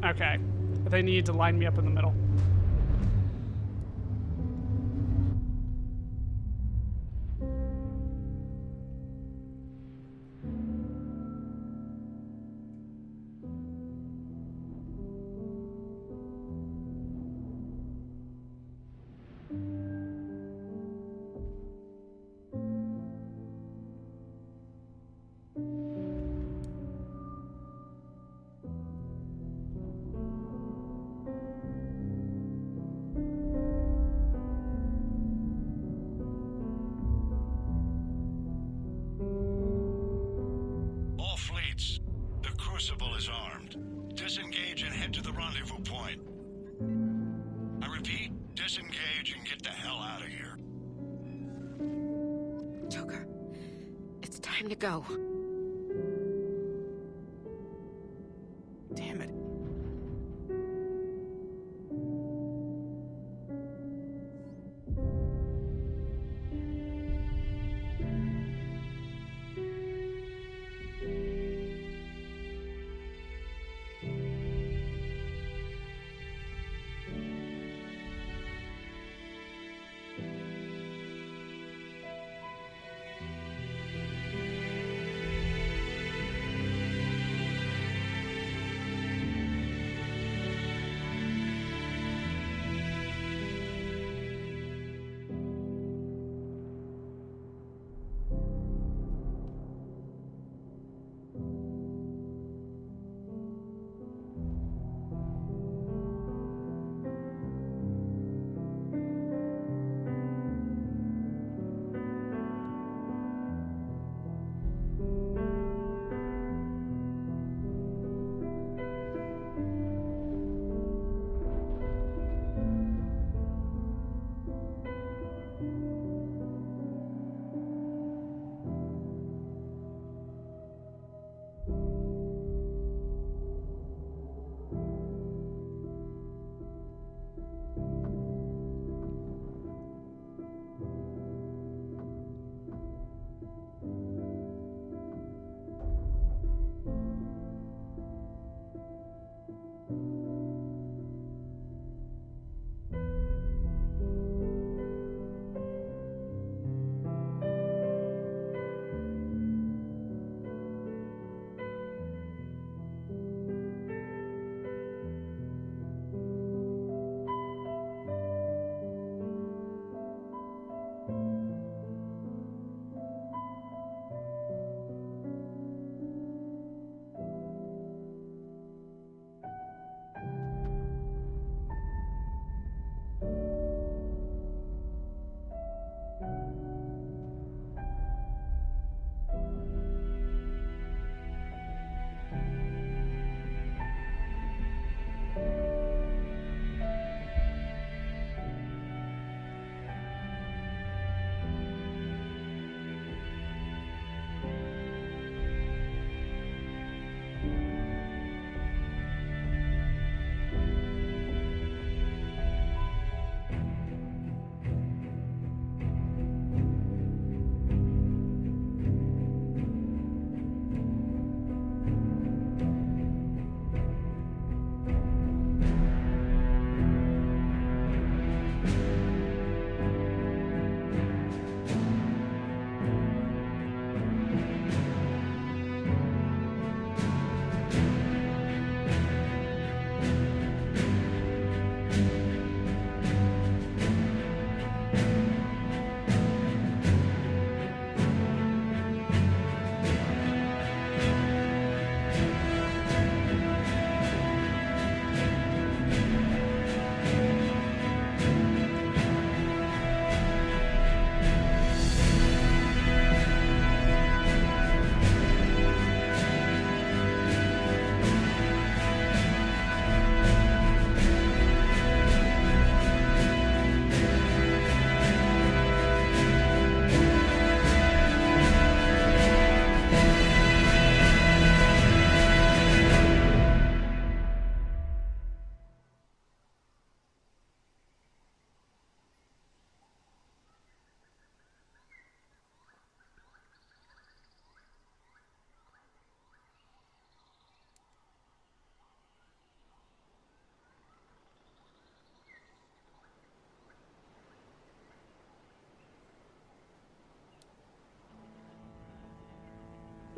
Okay. They need to line me up in the middle. All fleets, the Crucible is armed. Disengage and head to the rendezvous point. I repeat, disengage and get the hell out of here. Joker, it's time to go. Damn it.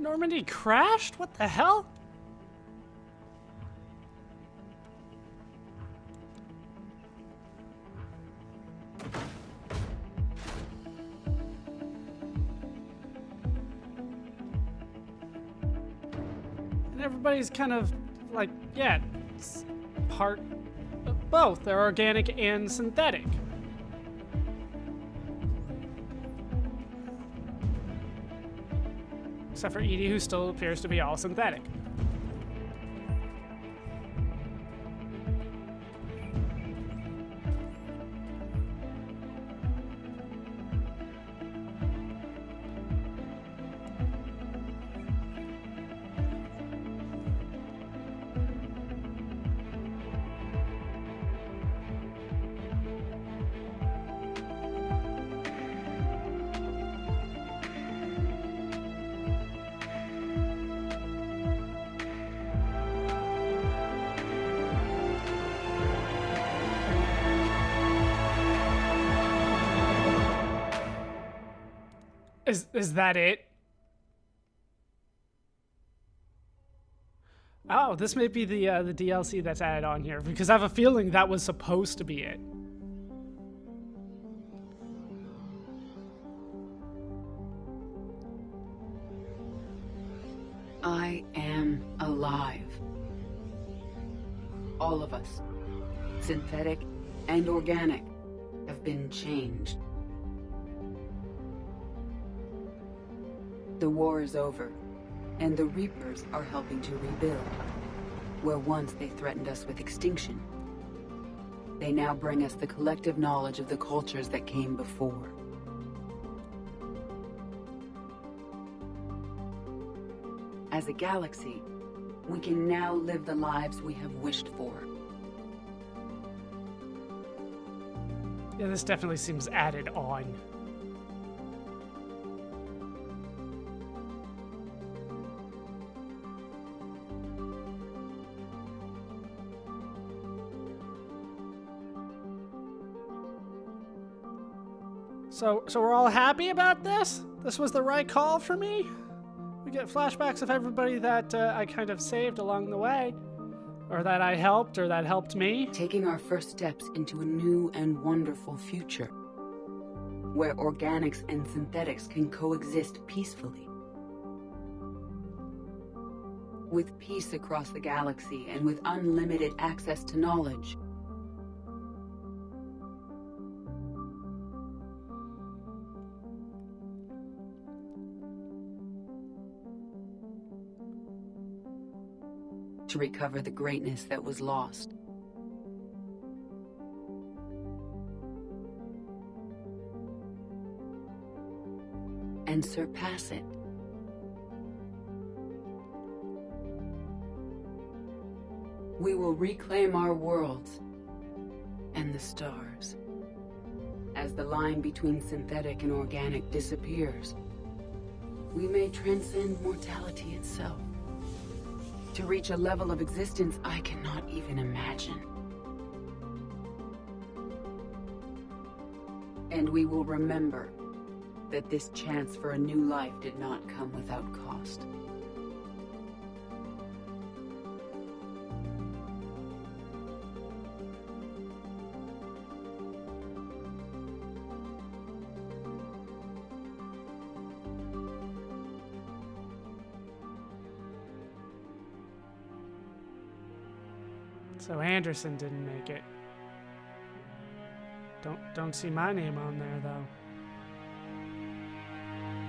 Normandy crashed? What the hell? And everybody's kind of like, yeah, it's part of both. They're organic and synthetic. Except for Edie, who still appears to be all synthetic. Is that it? Oh, this may be the DLC that's added on here, because I have a feeling that was supposed to be it. I am alive. All of us, synthetic and organic, have been changed. The war is over, and the Reapers are helping to rebuild. Where once they threatened us with extinction, they now bring us the collective knowledge of the cultures that came before. As a galaxy, we can now live the lives we have wished for. Yeah, this definitely seems added on. So we're all happy about this? This was the right call for me? We get flashbacks of everybody that I kind of saved along the way. Or that I helped, or that helped me. Taking our first steps into a new and wonderful future, where organics and synthetics can coexist peacefully. With peace across the galaxy and with unlimited access to knowledge. To recover the greatness that was lost. And surpass it. We will reclaim our worlds and the stars. As the line between synthetic and organic disappears, we may transcend mortality itself. To reach a level of existence I cannot even imagine. And we will remember that this chance for a new life did not come without cost. So Anderson didn't make it. Don't see my name on there though.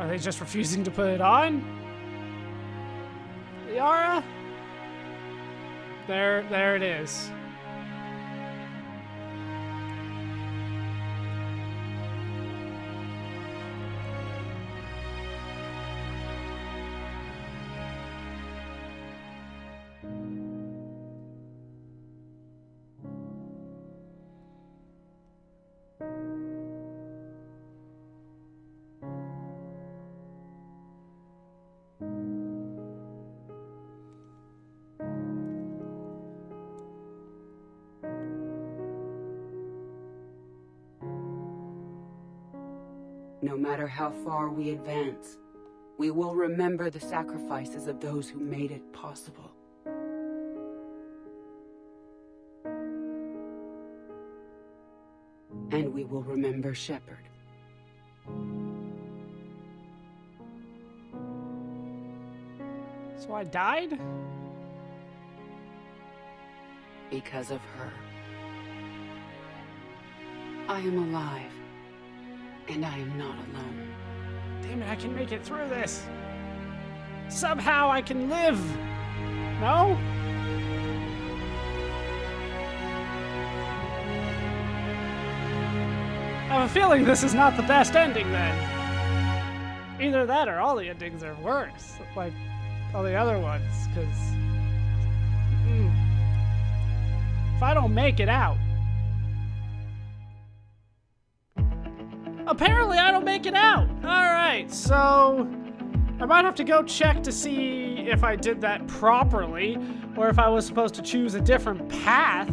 Are they just refusing to put it on? Liara? There it is. No matter how far we advance, We will remember the sacrifices of those who made it possible. And we will remember Shepard. So I died? Because of her. I am alive, and I am not alone. Damn it, I can make it through this. Somehow I can live. No? I have a feeling this is not the best ending then. Either that or all the endings are worse, like all the other ones, because if I don't make it out, apparently I don't make it out. Alright, so I might have to go check to see if I did that properly, or if I was supposed to choose a different path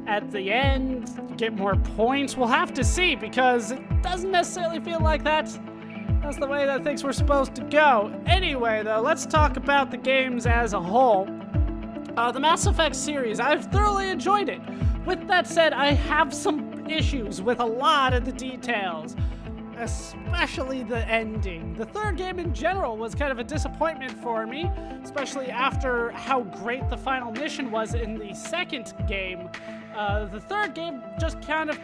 at the end, get more points. We'll have to see, because it doesn't necessarily feel like that's the way that things were supposed to go. Anyway, though, let's talk about the games as a whole. The Mass Effect series, I've thoroughly enjoyed it. With that said, I have some issues with a lot of the details, especially the ending. The third game in general was kind of a disappointment for me, especially after how great the final mission was in the second game. The third game just kind of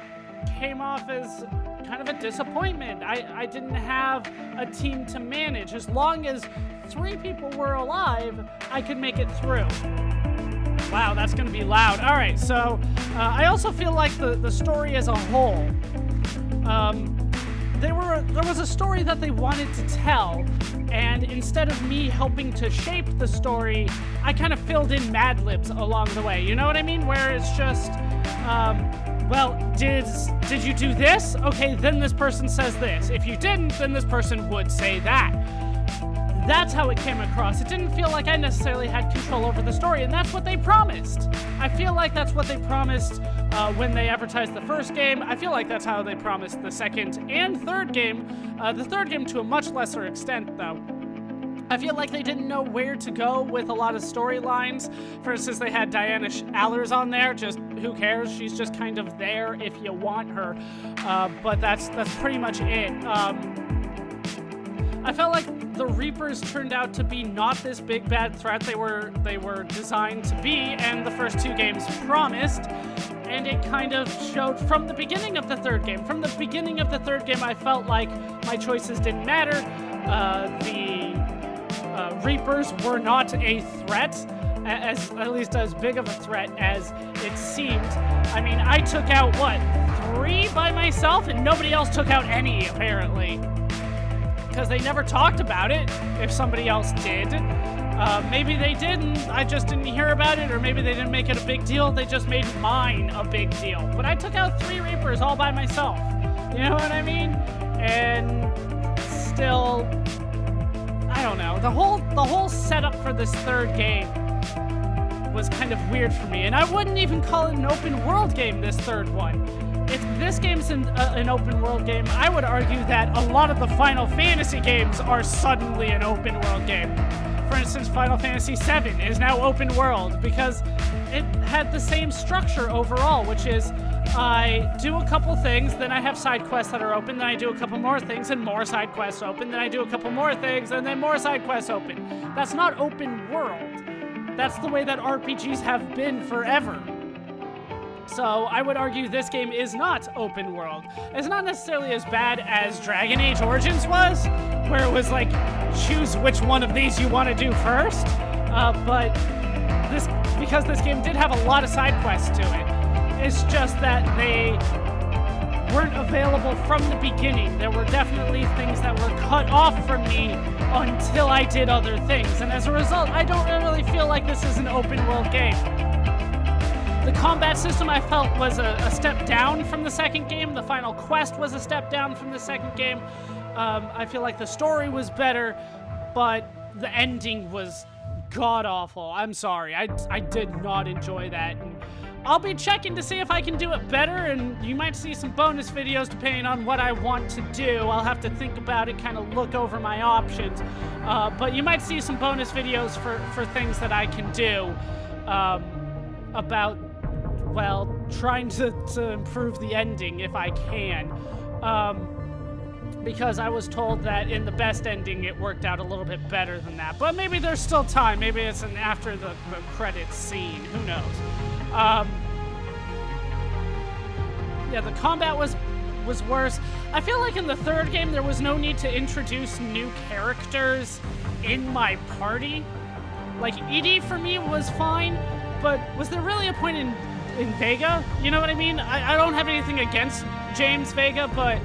came off as kind of a disappointment. I didn't have a team to manage. As long as 3 people were alive, I could make it through. Wow, that's gonna be loud. All right, so I also feel like the story as a whole, there was a story that they wanted to tell, and instead of me helping to shape the story, I kind of filled in Mad Libs along the way. You know what I mean? Where it's just, well, did you do this? Okay, then this person says this. If you didn't, then this person would say that. That's how it came across. It didn't feel like I necessarily had control over the story, and that's what they promised. I feel like that's what they promised when they advertised the first game. I feel like that's how they promised the second and third game. The third game to a much lesser extent, though. I feel like they didn't know where to go with a lot of storylines. For instance, they had Diana Allers on there. Just who cares? She's just kind of there if you want her. But that's pretty much it. I felt like the Reapers turned out to be not this big bad threat they were designed to be, and the first 2 games promised. And it kind of showed from the beginning of the third game. From the beginning of the third game, I felt like my choices didn't matter. The Reapers were not a threat, at least as big of a threat as it seemed. I mean, I took out, 3 by myself, and nobody else took out any, apparently. Because they never talked about it, if somebody else did. Maybe they didn't, I just didn't hear about it, or maybe they didn't make it a big deal, they just made mine a big deal. But I took out 3 Reapers all by myself. You know what I mean? And still, I don't know. The whole setup for this third game was kind of weird for me, and I wouldn't even call it an open world game, this third one. If this game's an open world game, I would argue that a lot of the Final Fantasy games are suddenly an open world game. For instance, Final Fantasy VII is now open world because it had the same structure overall, which is I do a couple things, then I have side quests that are open, then I do a couple more things and more side quests open, then I do a couple more things and then more side quests open. That's not open world. That's the way that RPGs have been forever. So I would argue this game is not open world. It's not necessarily as bad as Dragon Age Origins was, where it was like, choose which one of these you want to do first. But because this game did have a lot of side quests to it, it's just that they weren't available from the beginning. There were definitely things that were cut off from me until I did other things. And as a result, I don't really feel like this is an open world game. The combat system I felt was a step down from the second game. The final quest was a step down from the second game. I feel like the story was better, but the ending was god-awful. I'm sorry. I did not enjoy that. And I'll be checking to see if I can do it better, and you might see some bonus videos depending on what I want to do. I'll have to think about it, kind of look over my options. But you might see some bonus videos for things that I can do about, well, trying to improve the ending if I can. Because I was told that in the best ending it worked out a little bit better than that. But maybe there's still time. Maybe it's an after the credits scene. Who knows? Yeah, the combat was worse. I feel like in the third game there was no need to introduce new characters in my party. Like, Edie for me was fine, but was there really a point in Vega? You know what I mean? I don't have anything against James Vega, but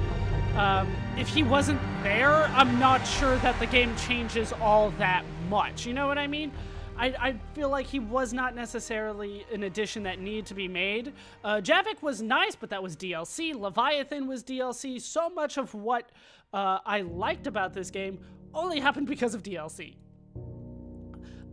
if he wasn't there, I'm not sure that the game changes all that much. You know what I mean? I feel like he was not necessarily an addition that needed to be made. Javik was nice, but that was DLC. Leviathan was DLC. So much of what I liked about this game only happened because of DLC.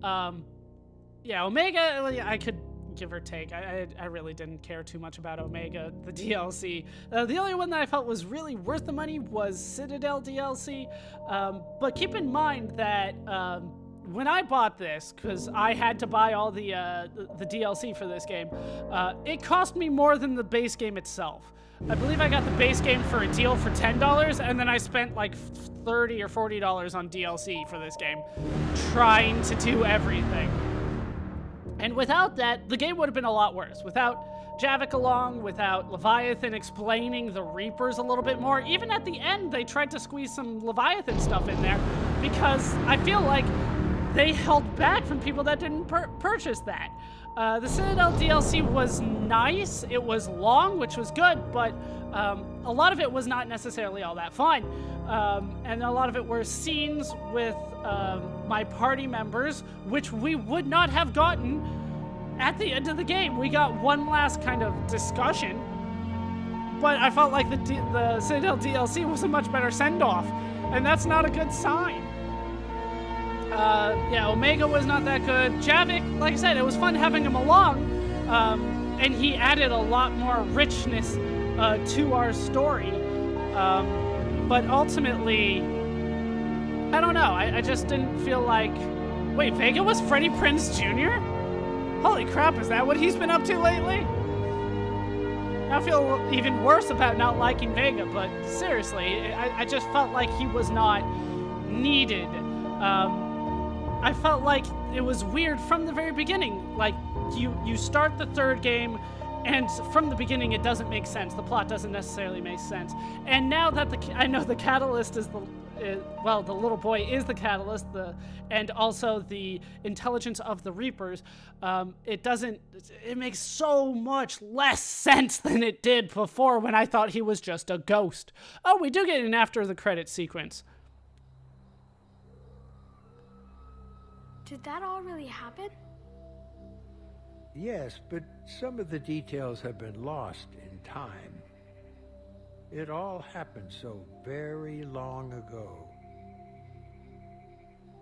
Yeah, Omega, I could give or take. I really didn't care too much about Omega, the DLC. The only one that I felt was really worth the money was Citadel DLC. But keep in mind that when I bought this, because I had to buy all the DLC for this game, it cost me more than the base game itself. I believe I got the base game for a deal for $10, and then I spent like $30 or $40 on DLC for this game, trying to do everything. And without that, the game would have been a lot worse. Without Javik along, without Leviathan explaining the Reapers a little bit more, even at the end, they tried to squeeze some Leviathan stuff in there, because I feel like they held back from people that didn't purchase that. The Citadel DLC was nice. It was long, which was good, but a lot of it was not necessarily all that fun. And a lot of it were scenes with my party members, which we would not have gotten at the end of the game. We got one last kind of discussion, but I felt like the Citadel DLC was a much better send-off, and that's not a good sign. Yeah, Omega was not that good. Javik, like I said, it was fun having him along, and he added a lot more richness to our story. But ultimately, I don't know. I just didn't feel like... Wait, Vega was Freddie Prinze Jr.? Holy crap, is that what he's been up to lately? I feel even worse about not liking Vega, but seriously, I just felt like he was not needed. I felt like it was weird from the very beginning. Like, you start the third game, and from the beginning it doesn't make sense. The plot doesn't necessarily make sense. And now that I know the catalyst is the little boy is the catalyst, and also the intelligence of the Reapers, it makes so much less sense than it did before when I thought he was just a ghost. Oh, we do get an after the credits sequence. Did that all really happen? Yes, but some of the details have been lost in time. It all happened so very long ago.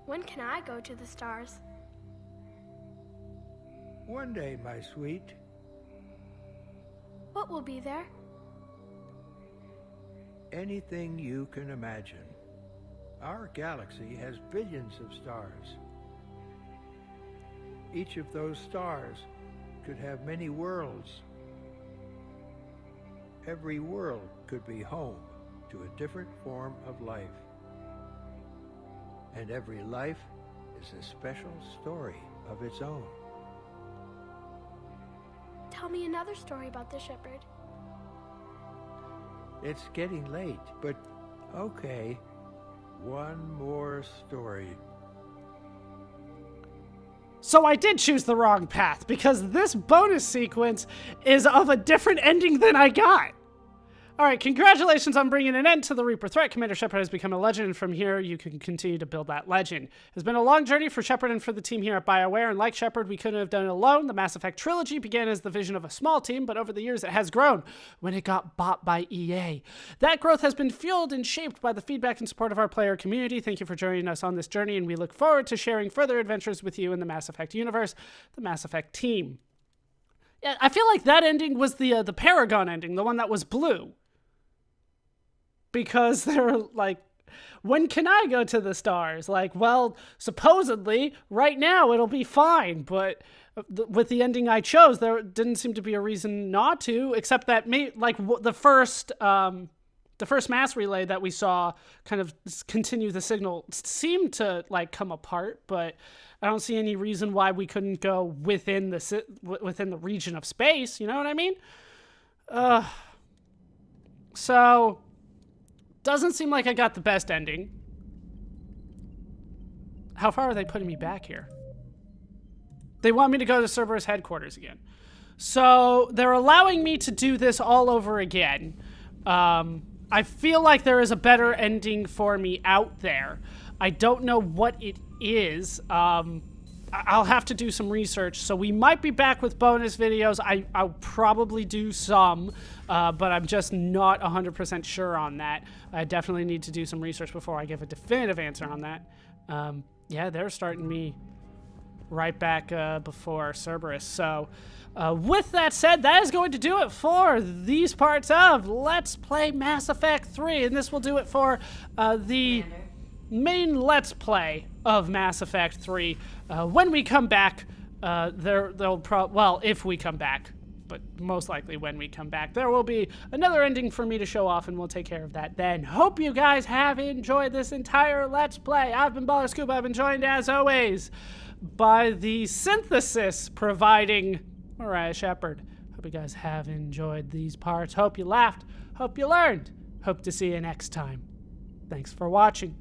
When can I go to the stars? One day, my sweet. What will be there? Anything you can imagine. Our galaxy has billions of stars. Each of those stars could have many worlds. Every world could be home to a different form of life. And every life is a special story of its own. Tell me another story about the shepherd. It's getting late, but okay. One more story. So I did choose the wrong path, because this bonus sequence is of a different ending than I got. Alright, congratulations on bringing an end to the Reaper threat. Commander Shepard has become a legend, and from here you can continue to build that legend. It's been a long journey for Shepard and for the team here at BioWare, and like Shepard, we couldn't have done it alone. The Mass Effect trilogy began as the vision of a small team, but over the years it has grown when it got bought by EA. That growth has been fueled and shaped by the feedback and support of our player community. Thank you for joining us on this journey, and we look forward to sharing further adventures with you in the Mass Effect universe, the Mass Effect team. Yeah, I feel like that ending was the Paragon ending, the one that was blue. Because they're like, when can I go to the stars? Like, well, supposedly, right now it'll be fine, but with the ending I chose, there didn't seem to be a reason not to, except that the first mass relay that we saw kind of continue the signal seemed to like come apart, but I don't see any reason why we couldn't go within the region of space. You know what I mean? So doesn't seem like I got the best ending. How far are they putting me back here? They want me to go to Cerberus headquarters again. So they're allowing me to do this all over again. I feel like there is a better ending for me out there. I don't know what it is. I'll have to do some research. So we might be back with bonus videos. I'll probably do some, but I'm just not 100% sure on that. I definitely need to do some research before I give a definitive answer on that. Yeah, they're starting me right back before Cerberus. So with that said, that is going to do it for these parts of Let's Play Mass Effect 3. And this will do it for the main Let's Play of Mass Effect 3. When we come back, if we come back, but most likely when we come back, there will be another ending for me to show off, and we'll take care of that then. Hope you guys have enjoyed this entire Let's Play. I've been ballerscuba. I've been joined, as always, by the synthesis providing Mariah Shepard. Hope you guys have enjoyed these parts. Hope you laughed. Hope you learned. Hope to see you next time. Thanks for watching.